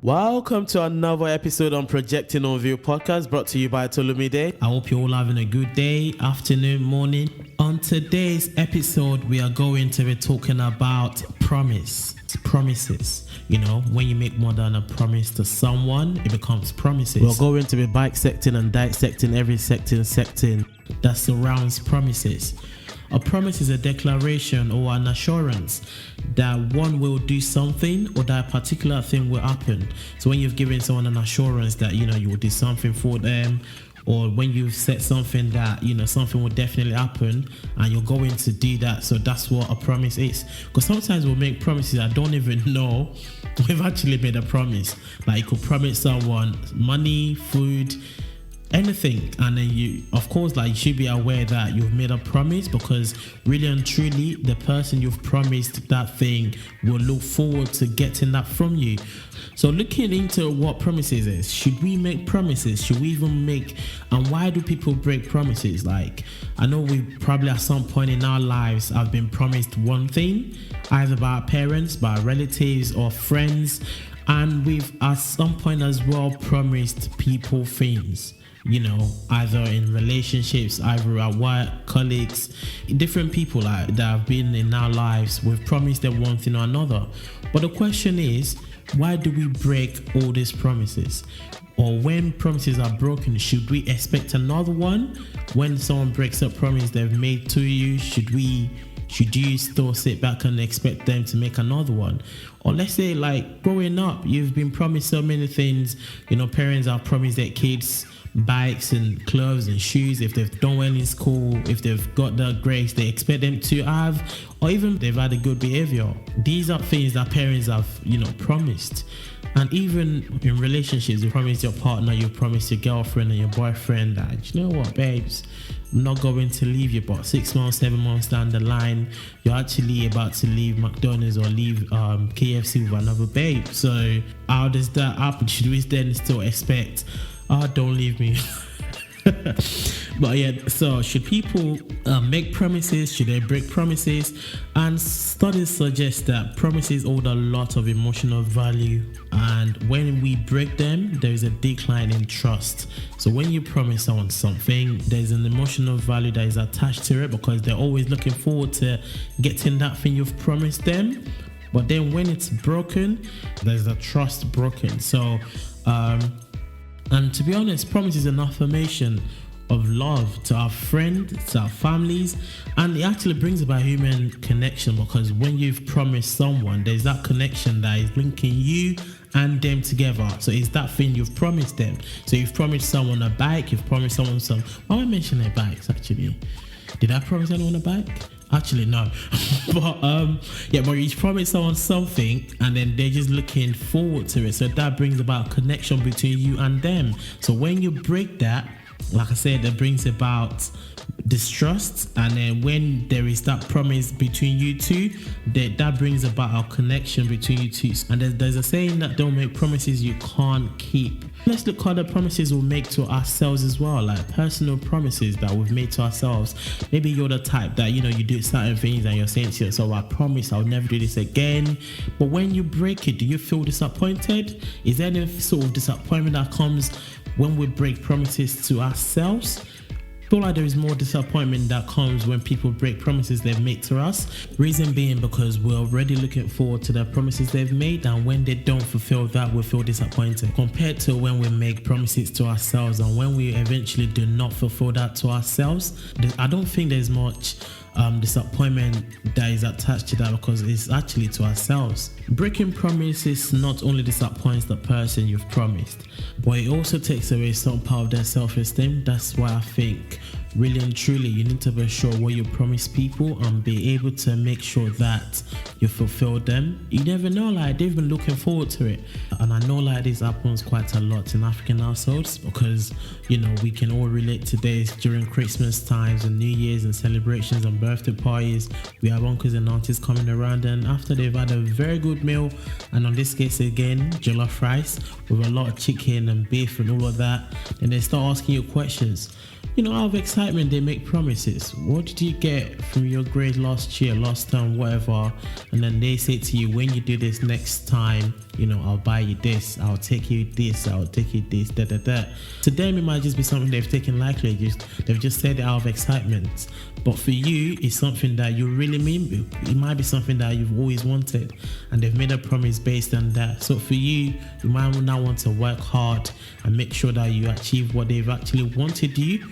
Welcome to another episode on Projecting on View podcast brought to you by Tolumide. I hope you're all having a good day, afternoon, morning. On today's episode, we are going to be talking about promises. You know, when you make more than a promise to someone, it becomes promises. We're going to be bisecting and dissecting every secting that surrounds promises. A promise is a declaration or an assurance that one will do something or that a particular thing will happen. So when you've given someone an assurance that, you will do something for them, or when you've said something that, something will definitely happen and you're going to do that. So that's what a promise is. Because sometimes we'll make promises I don't even know we've actually made a promise. Like you could promise someone money, food, anything, and then you should be aware that you've made a promise, because really and truly the person you've promised that thing will look forward to getting that from you. So looking into what promises is, should we make promises? Should we even make, and why do people break promises? Like, I know we probably at some point in our lives have been promised one thing, either by our parents, by our relatives or friends, and we've at some point as well promised people things. Either in relationships, either at work, colleagues, different people that have been in our lives, we've promised them one thing or another. But the question is, why do we break all these promises? Or when promises are broken, should we expect another one? When someone breaks a promise they've made to you, should you still sit back and expect them to make another one? Or let's say, like, growing up, you've been promised so many things. Parents have promised their kids bikes and clothes and shoes. If they've done well in school, if they've got the grades they expect them to have, or even they've had a good behavior. These are things that parents have, promised. And even in relationships, you promise your partner, you promise your girlfriend and your boyfriend that, you know what, babes, I'm not going to leave you, but 6 months, 7 months down the line, you're actually about to leave McDonald's or leave KFC with another babe. So how does that happen? Should we then still expect, don't leave me? But yeah, so should people make promises? Should they break promises? And studies suggest that promises hold a lot of emotional value, and when we break them, there is a decline in trust. So when you promise someone something, there's an emotional value that is attached to it, because they're always looking forward to getting that thing you've promised them. But then when it's broken, there's a trust broken. So and to be honest, promise is an affirmation of love to our friends, to our families, and it actually brings about human connection, because when you've promised someone, there's that connection that is linking you and them together. So it's that thing you've promised them. So you've promised someone a bike, you've promised someone why am I mentioning bikes actually? Did I promise anyone a bike? Actually, no. but you promise someone something and then they're just looking forward to it. So that brings about connection between you and them. So when you break that, like I said, that brings about distrust. And then when there is that promise between you two, that brings about a connection between you two. And there's a saying that don't make promises you can't keep. Let's look at the promises we make to ourselves as well, like personal promises that we've made to ourselves. Maybe you're the type that, you do certain things and you're saying to yourself, I promise I'll never do this again. But when you break it, do you feel disappointed? Is there any sort of disappointment that comes when we break promises to ourselves? I feel like there is more disappointment that comes when people break promises they've made to us. Reason being because we're already looking forward to the promises they've made, and when they don't fulfill that, we feel disappointed. Compared to when we make promises to ourselves and when we eventually do not fulfill that to ourselves, I don't think there's much disappointment that is attached to that, because it's actually to ourselves. Breaking promises not only disappoints the person you've promised, but it also takes away some part of their self-esteem. That's why I think really and truly you need to be sure what you promise people and be able to make sure that you fulfill them. You never know, like, they've been looking forward to it. And I know like this happens quite a lot in African households, because we can all relate to this during Christmas times and New Year's and celebrations and birthday parties. We have uncles and aunties coming around, and after they've had a very good meal, and on this case again, jollof rice with a lot of chicken and beef and all of that, and they start asking you questions. out of excitement, they make promises. What did you get from your grade last year, last term, whatever? And then they say to you, when you do this next time, I'll buy you this, I'll take you this, I'll take you this, da da da. To them, it might just be something they've taken lightly. They've just said it out of excitement. But for you, it's something that you really mean. It might be something that you've always wanted, and they've made a promise based on that. So for you might now want to work hard and make sure that you achieve what they've actually wanted you.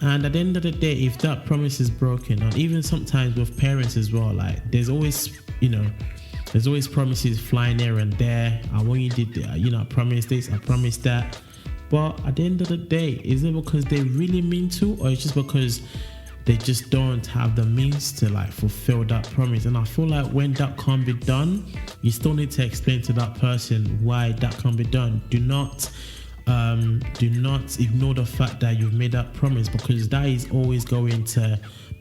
And at the end of the day, if that promise is broken, and even sometimes with parents as well, like there's always promises flying here and there. I want you to, I promise this, I promise that. But at the end of the day, is it because they really mean to, or it's just because they just don't have the means to fulfill that promise? And I feel like when that can't be done, you still need to explain to that person why that can't be done. Do not ignore the fact that you've made that promise, because that is always going to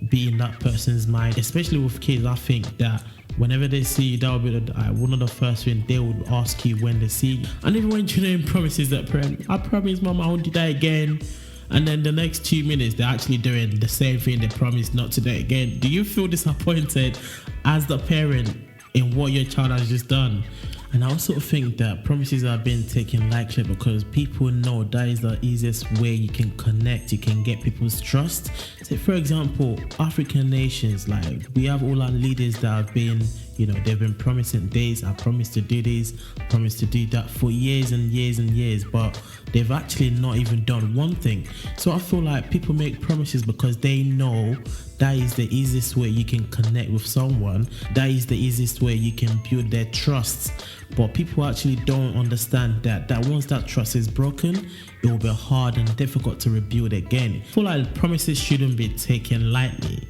be in that person's mind. Especially with kids, I think that whenever they see you, that will be one of the first things they would ask you when they see you. And even when Julian promises that I promise mom I won't do that again, and then the next 2 minutes they're actually doing the same thing they promised not to do again, do you feel disappointed as the parent in what your child has just done? And I also think that promises are being taken lightly because people know that is the easiest way you can connect, you can get people's trust. Say, for example, African nations, we have all our leaders that have been, they've been promising days, I promise to do this, I promise to do that for years and years and years, but they've actually not even done one thing. So I feel like people make promises because they know that is the easiest way you can connect with someone. That is the easiest way you can build their trust. But people actually don't understand that once that trust is broken, it will be hard and difficult to rebuild again. I feel like promises shouldn't be taken lightly.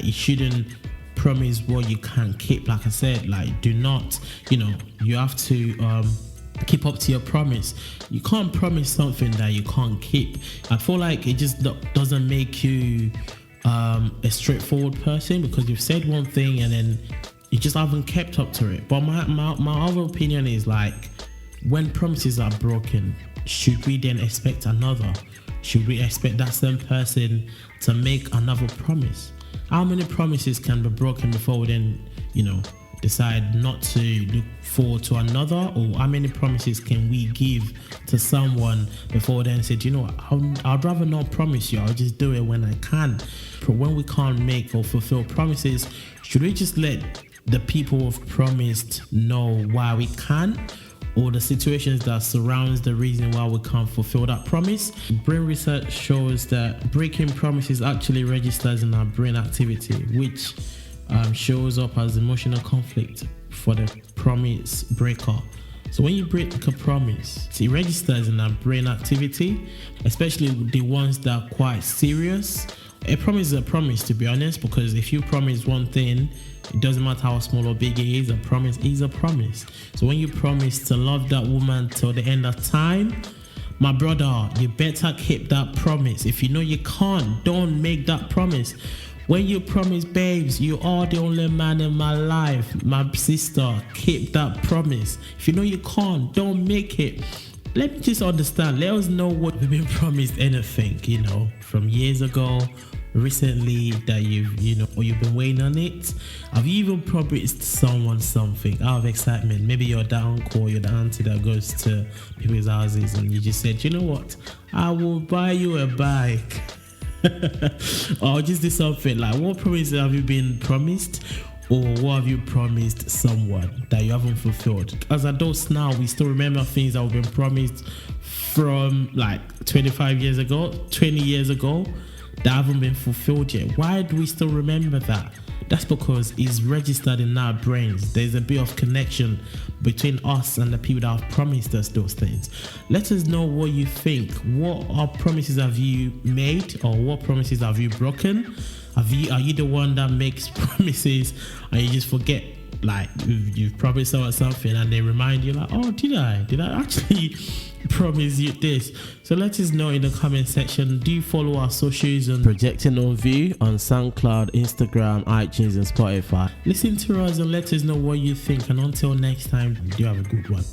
You shouldn't promise what you can't keep. Like I said, do not, you have to keep up to your promise. You can't promise something that you can't keep. I feel like it just doesn't make you a straightforward person, because you've said one thing and then you just haven't kept up to it. But my other opinion is when promises are broken, should we then expect another? Should we expect that same person to make another promise? How many promises can be broken before we then, decide not to look forward to another? Or how many promises can we give to someone before then say, I'd rather not promise you, I'll just do it when I can. But when we can't make or fulfill promises, should we just let the people who've promised know why we can, or the situations that surrounds the reason why we can't fulfill that promise? Brain research shows that breaking promises actually registers in our brain activity, which shows up as emotional conflict for the promise breaker. So when you break a promise, it registers in our brain activity, especially the ones that are quite serious. A promise is a promise, to be honest, because if you promise one thing, it doesn't matter how small or big it is, a promise is a promise. So when you promise to love that woman till the end of time, my brother, you better keep that promise. If you know you can't, don't make that promise. When you promise, babes, you are the only man in my life, my sister, keep that promise. If you know you can't, don't make it. Let me just understand. Let us know what we've been promised anything, from years ago, recently, that you've been waiting on it. Have you even promised someone something out of excitement? Maybe you're the uncle, you're the auntie that goes to people's houses and you just said, what, I will buy you a bike. Or just do something. What promises have you been promised? Or what have you promised someone that you haven't fulfilled? As adults now, we still remember things that have been promised from 25 years ago, 20 years ago, that haven't been fulfilled yet. Why do we still remember that? That's because it's registered in our brains. There's a bit of connection between us and the people that have promised us those things. Let us know what you think. What promises have you made, or what promises have you broken? Are you the one that makes promises and you just forget? You've promised someone something and they remind you oh, did I actually promise you this? So let us know in the comment section. Do you follow our socials on Projecting on View on SoundCloud, Instagram, iTunes and Spotify? Listen to us and let us know what you think, and until next time, do have a good one.